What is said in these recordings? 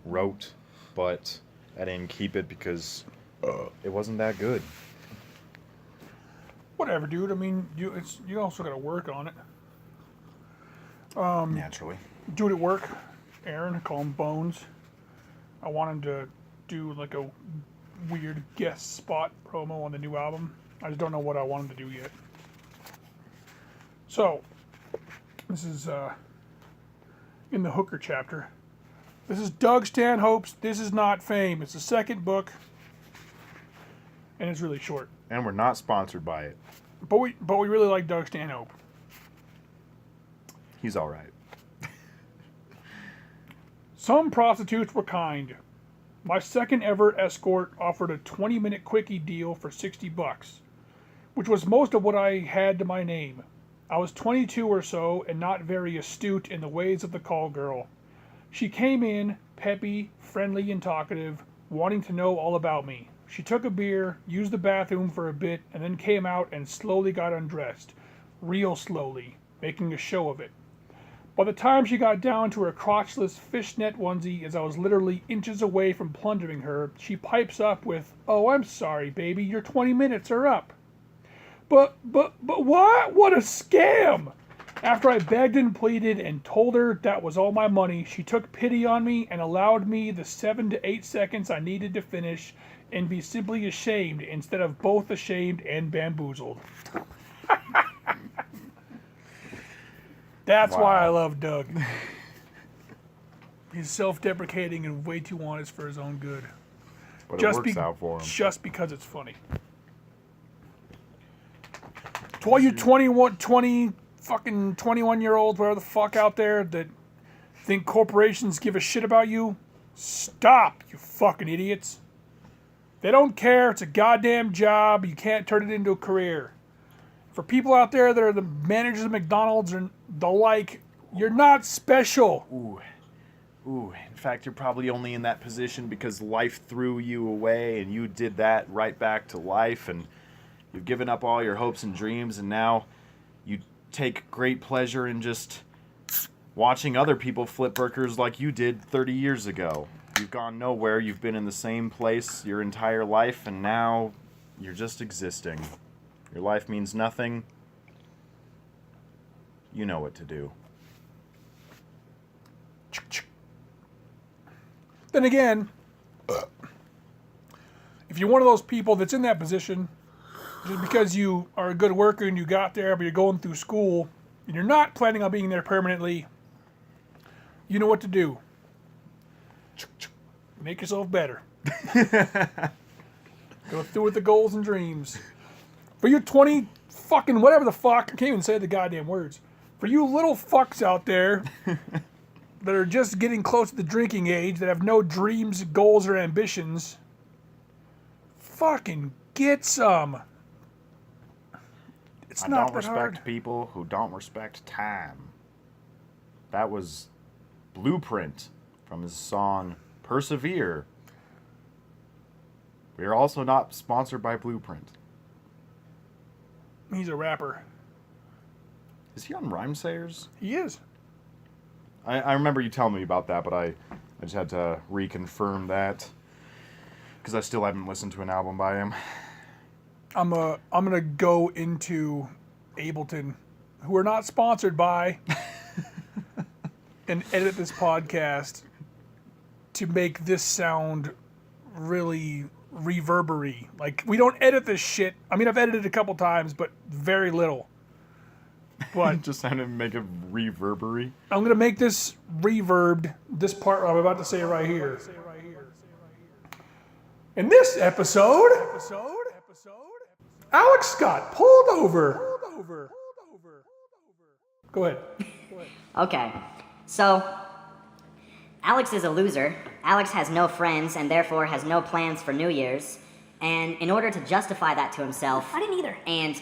wrote, but I didn't keep it because it wasn't that good. Whatever, dude. I mean, you also got to work on it. Naturally. Dude at work, Aaron, I call him Bones. I want him to do like a weird guest spot promo on the new album. I just don't know what I want him to do yet. So, this is in the Hooker chapter. This is Doug Stanhope's This Is Not Fame. It's the second book, and it's really short. And we're not sponsored by it. But we really like Doug Stanhope. He's all right. Some prostitutes were kind. My second ever escort offered a 20-minute quickie deal for $60, which was most of what I had to my name. I was 22 or so and not very astute in the ways of the call girl. She came in, peppy, friendly, and talkative, wanting to know all about me. She took a beer, used the bathroom for a bit, and then came out and slowly got undressed. Real slowly, making a show of it. By the time she got down to her crotchless fishnet onesie as I was literally inches away from plundering her, she pipes up with, "Oh, I'm sorry, baby, your 20 minutes are up." But what? What a scam! After I begged and pleaded and told her that was all my money, she took pity on me and allowed me the 7 to 8 seconds I needed to finish and be simply ashamed instead of both ashamed and bamboozled. That's why I love Doug. He's self-deprecating and way too honest for his own good. But it works out for him. Just because it's funny. To all you 21-year-olds, whatever the fuck out there that think corporations give a shit about you, stop, you fucking idiots. They don't care. It's a goddamn job. You can't turn it into a career. For people out there that are the managers of McDonald's and the like, you're not special. Ooh. In fact, you're probably only in that position because life threw you away and you did that right back to life, and you've given up all your hopes and dreams, and now you take great pleasure in just watching other people flip burgers like you did 30 years ago. You've gone nowhere. You've been in the same place your entire life, and now you're just existing. Your life means nothing. You know what to do. Then again, if you're one of those people that's in that position, just because you are a good worker and you got there, but you're going through school, and you're not planning on being there permanently, you know what to do. Make yourself better. Go through with the goals and dreams. For you 20 fucking whatever the fuck, I can't even say the goddamn words. For you little fucks out there that are just getting close to the drinking age, that have no dreams, goals, or ambitions, fucking get some. It's I not don't that hard. respect people who don't respect time. That was Blueprint from his song Persevere. We are also not sponsored by Blueprint. He's a rapper. Is he on Rhymesayers? He is. I remember you telling me about that, but I just had to reconfirm that because I still haven't listened to an album by him. I'm gonna go into Ableton, who are not sponsored by, and edit this podcast to make this sound really reverberate. Like, we don't edit this shit. I mean, I've edited it a couple times, but very little. But Just trying to make it reverberate. I'm gonna make this reverbed. This part I'm about to say right here. In this episode, Alex got pulled over. Go ahead. Okay, so Alex is a loser. Alex has no friends and therefore has no plans for New Year's. And in order to justify that to himself, I didn't either. And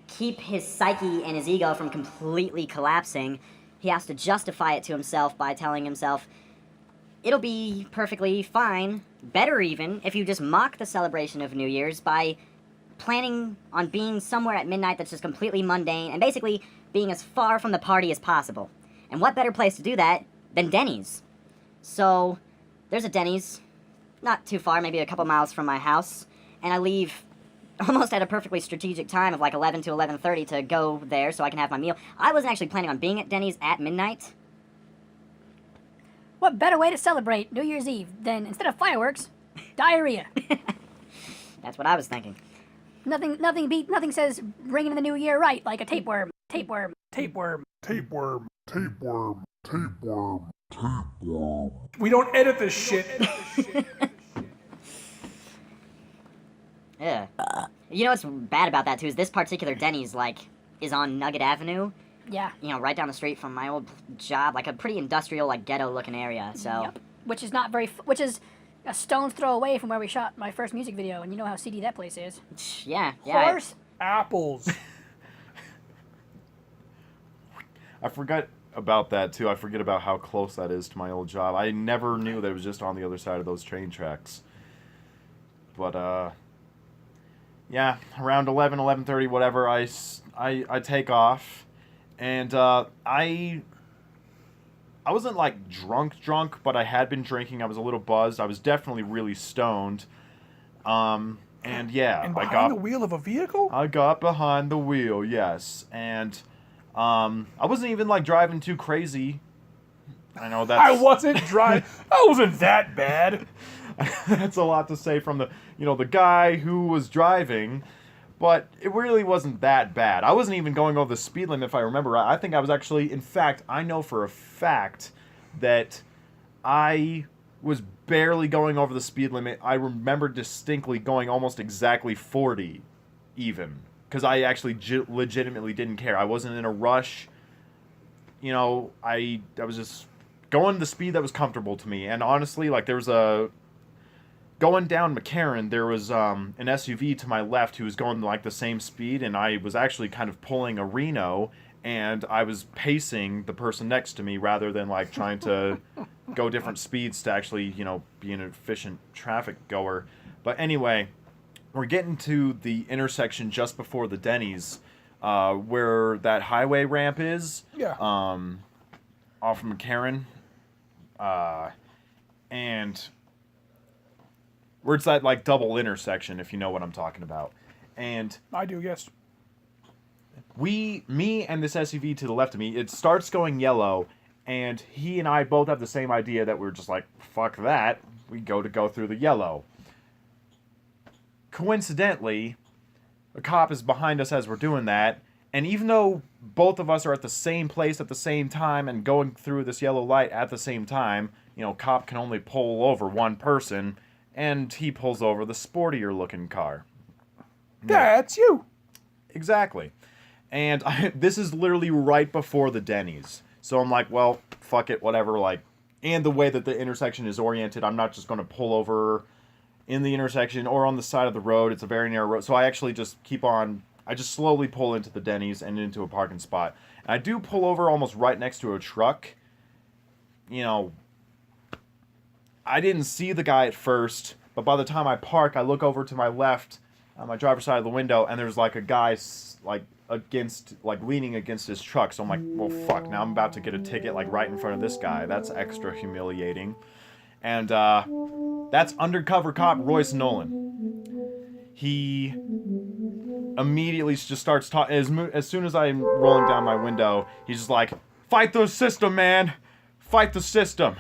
keep his psyche and his ego from completely collapsing, he has to justify it to himself by telling himself, it'll be perfectly fine, better even, if you just mock the celebration of New Year's by planning on being somewhere at midnight that's just completely mundane and basically being as far from the party as possible. And what better place to do that than Denny's? So there's a Denny's, not too far, maybe a couple miles from my house, and I leave almost at a perfectly strategic time of like 11 to 11:30 to go there so I can have my meal. I wasn't actually planning on being at Denny's at midnight. What better way to celebrate New Year's Eve than, instead of fireworks, diarrhea? That's what I was thinking. Nothing says bringing in the new year right like a tapeworm. Tapeworm. Tapeworm. Tapeworm, tapeworm, tapeworm, tapeworm. We don't edit this shit. Yeah. You know what's bad about that too is this particular Denny's is on Nugget Avenue. Yeah. You know, right down the street from my old job, like a pretty industrial, like ghetto-looking area. So. Yep. Which is not very. Which is a stone's throw away from where we shot my first music video, and you know how seedy that place is. Yeah. Horse. Apples. I forgot about that too. I forget about how close that is to my old job. I never knew that it was just on the other side of those train tracks. But yeah, around 11:30, whatever, I take off, and I wasn't like drunk, but I had been drinking. I was a little buzzed. I was definitely really stoned. And yeah, And behind the wheel of a vehicle? I got behind the wheel, yes, and I wasn't even like driving too crazy. I know that's I wasn't driving. I wasn't that bad. that's a lot to say from the guy who was driving, but it really wasn't that bad. I wasn't even going over the speed limit if I remember right. I think I was actually, in fact, I know for a fact that I was barely going over the speed limit. I remember distinctly going almost exactly 40 even, because I actually legitimately didn't care. I wasn't in a rush. You know, I was just going the speed that was comfortable to me. And honestly, like, going down McCarran, there was an SUV to my left who was going like the same speed, and I was actually kind of pulling a Reno, and I was pacing the person next to me rather than like trying to go different speeds to actually, you know, be an efficient traffic goer. But anyway, we're getting to the intersection just before the Denny's, where that highway ramp is. Yeah. Off of McCarran. And where it's that like double intersection, if you know what I'm talking about. And I do, yes. me and this SUV to the left of me, it starts going yellow, and he and I both have the same idea that we're just like, fuck that, we go through the yellow. Coincidentally, a cop is behind us as we're doing that, and even though both of us are at the same place at the same time and going through this yellow light at the same time, you know, cop can only pull over one person, and he pulls over the sportier looking car. That's you. Exactly. And this is literally right before the Denny's. So I'm like, well, fuck it, whatever. Like, and the way that the intersection is oriented, I'm not just going to pull over in the intersection or on the side of the road. It's a very narrow road. So I actually just I just slowly pull into the Denny's and into a parking spot. And I do pull over almost right next to a truck. You know, I didn't see the guy at first, but by the time I park, I look over to my left on my driver's side of the window, and there's like a guy leaning against his truck. So I'm like, well, fuck, now I'm about to get a ticket like right in front of this guy. That's extra humiliating. And that's undercover cop Royce Nolan. He immediately just starts talking. As soon as I'm rolling down my window, he's just like, fight the system, man. Fight the system.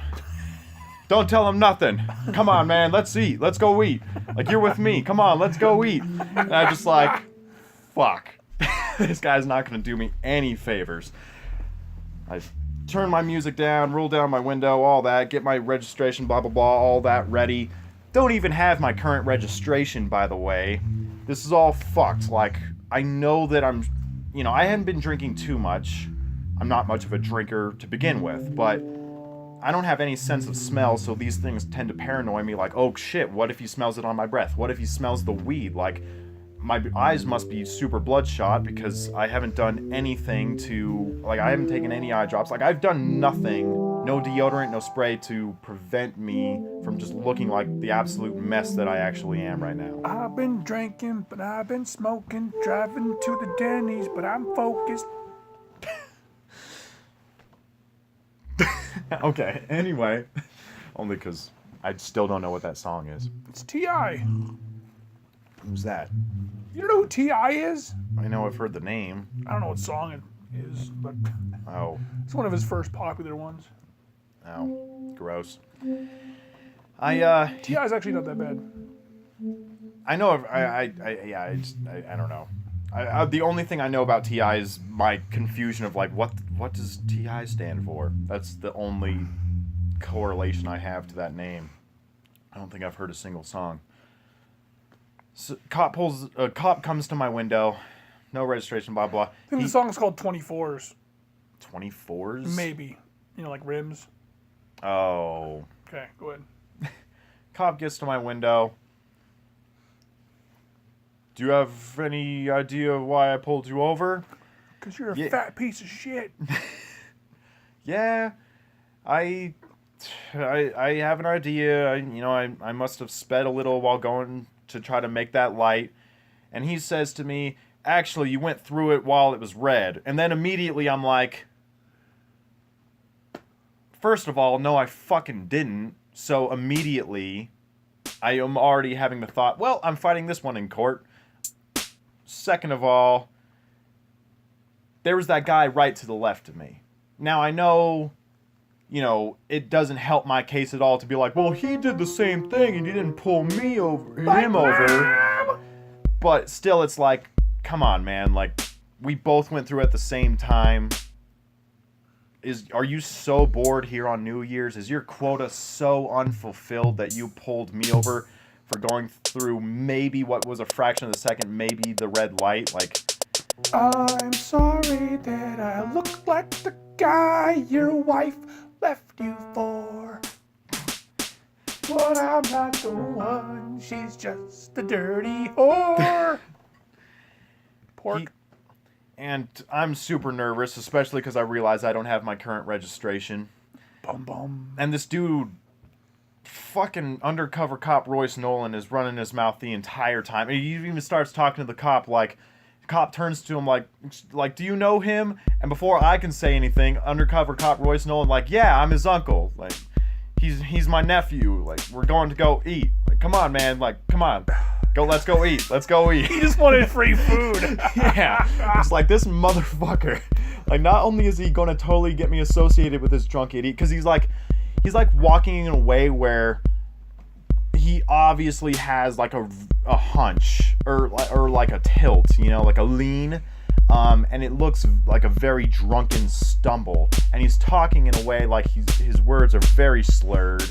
Don't tell him nothing. Come on, man. Let's eat. Let's go eat. Like, you're with me. Come on, let's go eat. And I just like, fuck. This guy's not going to do me any favors. I turn my music down, roll down my window, all that, get my registration, blah, blah, blah, all that ready. Don't even have my current registration, by the way. This is all fucked. Like, I know that I hadn't been drinking too much. I'm not much of a drinker to begin with, but I don't have any sense of smell, so these things tend to paranoid me, like, oh shit, what if he smells it on my breath? What if he smells the weed? Like, my eyes must be super bloodshot because I haven't done anything I haven't taken any eye drops. Like, I've done nothing, no deodorant, no spray to prevent me from just looking like the absolute mess that I actually am right now. I've been drinking, but I've been smoking, driving to the Denny's, but I'm focused. Okay, anyway, only because I still don't know what that song is. It's T.I. Who's that? You don't know who T.I. is? I know I've heard the name. I don't know what song it is, but Oh, it's one of his first popular ones. oh, gross. T.I.'s actually not that bad. I know. I don't know. The only thing I know about T.I. is my confusion of like what does T.I. stand for? That's the only correlation I have to that name. I don't think I've heard a single song. So, cop comes to my window, no registration, blah blah. I think the song's called 24s. 24s? Maybe. You know, like rims. Oh. Okay, go ahead. Cop gets to my window. Do you have any idea why I pulled you over? Because you're a fat piece of shit. Yeah, I have an idea. I must have sped a little while going to try to make that light. And he says to me, actually, you went through it while it was red. And then immediately I'm like, first of all, no, I fucking didn't. So immediately I am already having the thought, well, I'm fighting this one in court. Second of all, there was that guy right to the left of me. Now, I know, it doesn't help my case at all to be like, well, he did the same thing and he didn't pull him over. But still, it's like, come on, man. Like, we both went through at the same time. Are you so bored here on New Year's? Is your quota so unfulfilled that you pulled me over for going through maybe what was a fraction of a second, maybe the red light? Like, I'm sorry that I look like the guy your wife left you for. But I'm not the one, she's just a dirty whore. Pork. And I'm super nervous, especially because I realize I don't have my current registration. Bum bum. And this dude, fucking undercover cop Royce Nolan, is running his mouth the entire time. And he even starts talking to the cop like, the cop turns to him like, do you know him? And before I can say anything, undercover cop Royce Nolan like, yeah, I'm his uncle. Like, he's my nephew. Like, we're going to go eat. Like, come on, man. Like, come on. Let's go eat. Let's go eat. He just wanted free food. Yeah. It's like, this motherfucker. Like, not only is he going to totally get me associated with this drunk idiot, because he's like walking in a way where he obviously has like a hunch or like a tilt, like a lean. And it looks like a very drunken stumble. And he's talking in a way like his words are very slurred.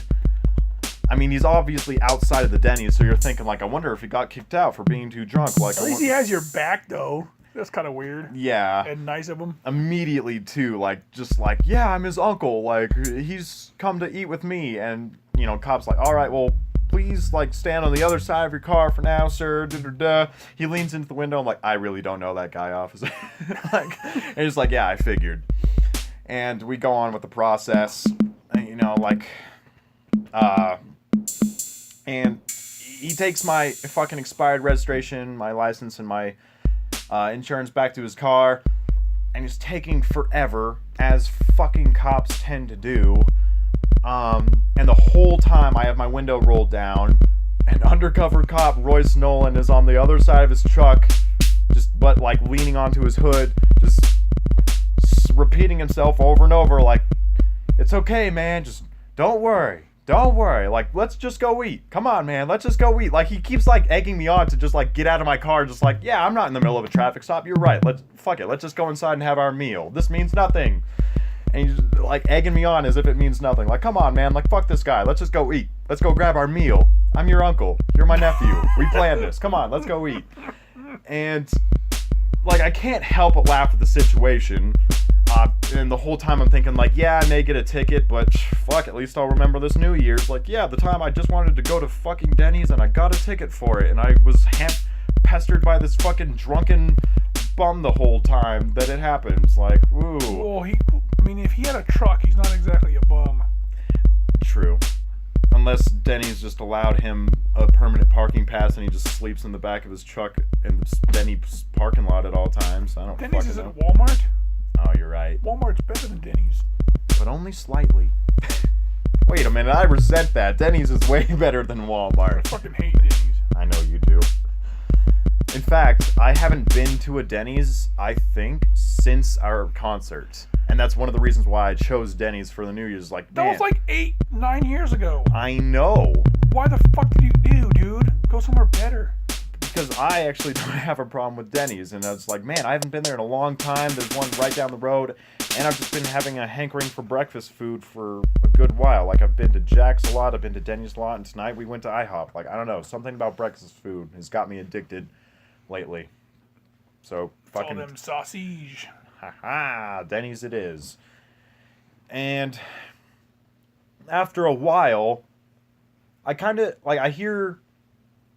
I mean, he's obviously outside of the Denny's, so you're thinking, like, I wonder if he got kicked out for being too drunk. Like, At least he has your back, though. That's kind of weird. Yeah. And nice of him. Immediately, too, like, just like, yeah, I'm his uncle. Like, he's come to eat with me. And, cop's like, all right, well, please, like, stand on the other side of your car for now, sir. Da-da-da. He leans into the window. I'm like, I really don't know that guy, officer. And he's like, yeah, I figured. And we go on with the process. And he takes my fucking expired registration, my license, and my insurance back to his car. And he's taking forever, as fucking cops tend to do. And the whole time I have my window rolled down. And undercover cop Royce Nolan is on the other side of his truck. But like leaning onto his hood. Just repeating himself over and over like, it's okay, man. Just don't worry. Don't worry, like, let's just go eat. Come on, man, let's just go eat. Like, he keeps, like, egging me on to just, like, get out of my car. Just like, yeah, I'm not in the middle of a traffic stop. You're right. Fuck it. Let's just go inside and have our meal. This means nothing. And he's, like, egging me on as if it means nothing. Like, come on, man. Like, fuck this guy. Let's just go eat. Let's go grab our meal. I'm your uncle. You're my nephew. We planned this. Come on, let's go eat. And, like, I can't help but laugh at the situation. And the whole time I'm thinking, like, yeah, I may get a ticket, but fuck, at least I'll remember this New Year's. Like, yeah, the time I just wanted to go to fucking Denny's and I got a ticket for it, and I was pestered by this fucking drunken bum the whole time that it happens. Like, ooh. Well, if he had a truck, he's not exactly a bum. True. Unless Denny's just allowed him a permanent parking pass and he just sleeps in the back of his truck in the Denny's parking lot at all times. I don't Denny's fucking know. isn't Walmart. Oh, you're right. Walmart's better than Denny's. But only slightly. Wait a minute, I resent that. Denny's is way better than Walmart. I fucking hate Denny's. I know you do. In fact, I haven't been to a Denny's, I think, since our concert. And that's one of the reasons why I chose Denny's for the New Year's. Like, That man, was like 8-9 years ago. I know. Why the fuck did you dude? Go somewhere better. Because I actually don't have a problem with Denny's. And I was like, man, I haven't been there in a long time. There's one right down the road. And I've just been having a hankering for breakfast food for a good while. Like, I've been to Jack's a lot. I've been to Denny's a lot. And tonight we went to IHOP. Like, I don't know. Something about breakfast food has got me addicted lately. So, fucking... All them sausage. Haha, Denny's it is. And after a while, I kind of, like, I hear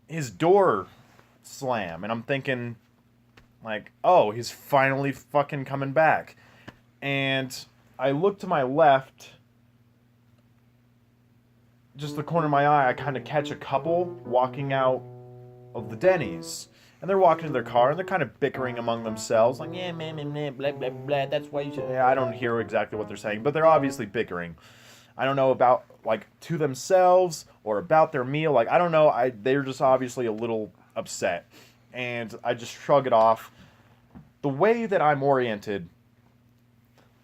his door slam, and I'm thinking, like, oh, he's finally fucking coming back. And I look to my left, just the corner of my eye, I kind of catch a couple walking out of the Denny's. And they're walking to their car, and they're kind of bickering among themselves, like, yeah, man, blah, blah, blah, that's why you should... Yeah, I don't hear exactly what they're saying, but they're obviously bickering. I don't know about, like, to themselves, or about their meal, like, I don't know, they're just obviously a little upset. And I just shrug it off. The way that I'm oriented,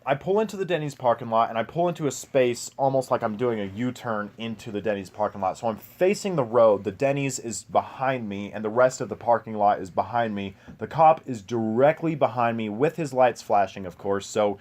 I pull into the Denny's parking lot, and I pull into a space almost like I'm doing a U-turn into the Denny's parking lot. So I'm facing the road, the Denny's is behind me, and the rest of the parking lot is behind me. The cop is directly behind me with his lights flashing, of course. So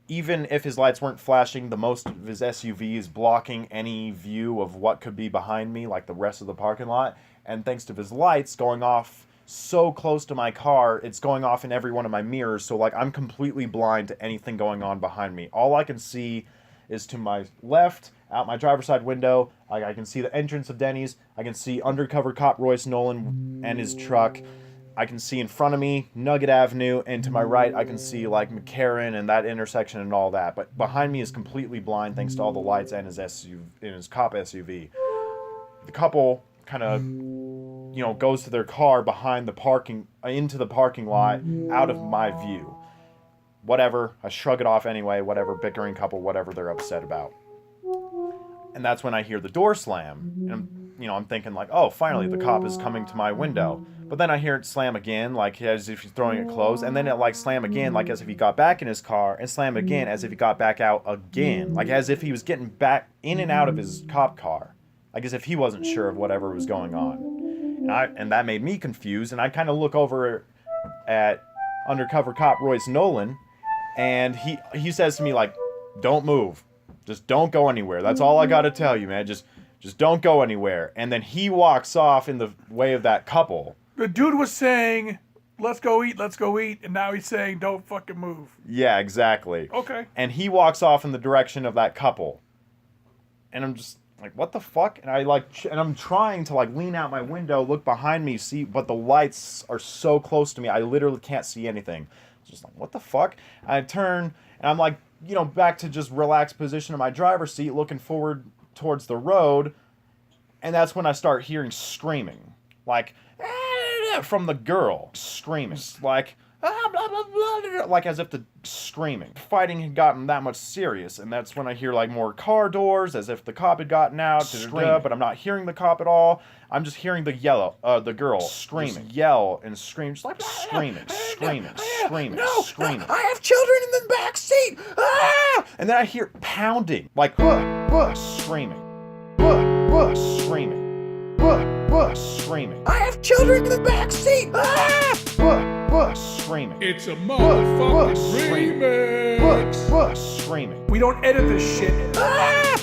even if his lights weren't flashing, the most of his SUV is blocking any view of what could be behind me, like the rest of the parking lot. And thanks to his lights going off so close to my car, it's going off in every one of my mirrors, so like I'm completely blind to anything going on behind me. All I can see is to my left, out my driver's side window. I can see the entrance of Denny's. I can see undercover cop Royce Nolan and his truck. I can see in front of me Nugget Avenue, and to my right I can see like McCarran and that intersection and all that. But behind me is completely blind thanks to all the lights and his SUV, and his cop SUV. The couple kind of, you know, goes to their car behind the parking, into the parking lot, out of my view. Whatever, I shrug it off anyway, whatever, bickering couple, whatever they're upset about. And that's when I hear the door slam, and I'm thinking like, oh, finally the cop is coming to my window. But then I hear it slam again, like as if he's throwing it closed, and then it like slam again, like as if he got back in his car, and slam again as if he got back out again, like as if he was getting back in and out of his cop car. Like as if he wasn't sure of whatever was going on. And that made me confused, and I kind of look over at undercover cop Royce Nolan, and he says to me, like, don't move. Just don't go anywhere. That's all I gotta tell you, man. Just don't go anywhere. And then he walks off in the way of that couple. The dude was saying, let's go eat, and now he's saying, don't fucking move. Yeah, exactly. Okay. And he walks off in the direction of that couple. And I'm just... like, what the fuck? And I'm trying to like lean out my window, look behind me, see, but the lights are so close to me, I literally can't see anything. It's just like, what the fuck? I turn, and I'm like, back to just relaxed position in my driver's seat, looking forward towards the road, and that's when I start hearing screaming. Like, from the girl. Screaming. Like, blah, blah, blah, blah, like as if the screaming. Fighting had gotten that much serious, and that's when I hear like more car doors, as if the cop had gotten out, screaming. But I'm not hearing the cop at all. I'm just hearing the girl screaming, just yell and scream, just like screaming. No, I have children in the back seat. Ah! And then I hear pounding, like screaming, screaming. I have children in the back seat. Ah! Screaming. It's a motherfucking remix. Screaming. We don't edit this shit. Ah!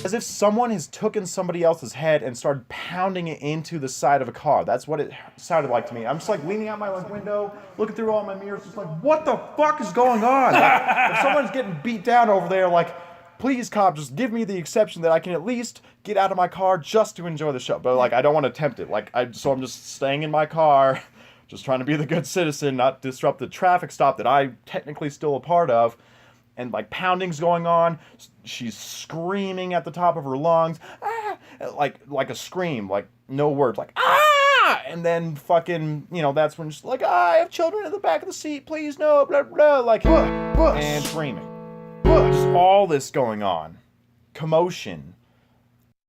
As if someone has taken somebody else's head and started pounding it into the side of a car. That's what it sounded like to me. I'm just like leaning out my window, looking through all my mirrors, just like, what the fuck is going on? Like, if someone's getting beat down over there, like, please, cop, just give me the exception that I can at least get out of my car just to enjoy the show. But like, I don't want to tempt it. Like, so I'm just staying in my car, just trying to be the good citizen, not disrupt the traffic stop that I'm technically still a part of. And like pounding's going on. She's screaming at the top of her lungs, ah! like a scream, like no words, like ah! And then fucking, that's when she's like, I have children in the back of the seat, please no, blah blah, like and screaming. Just all this going on. commotion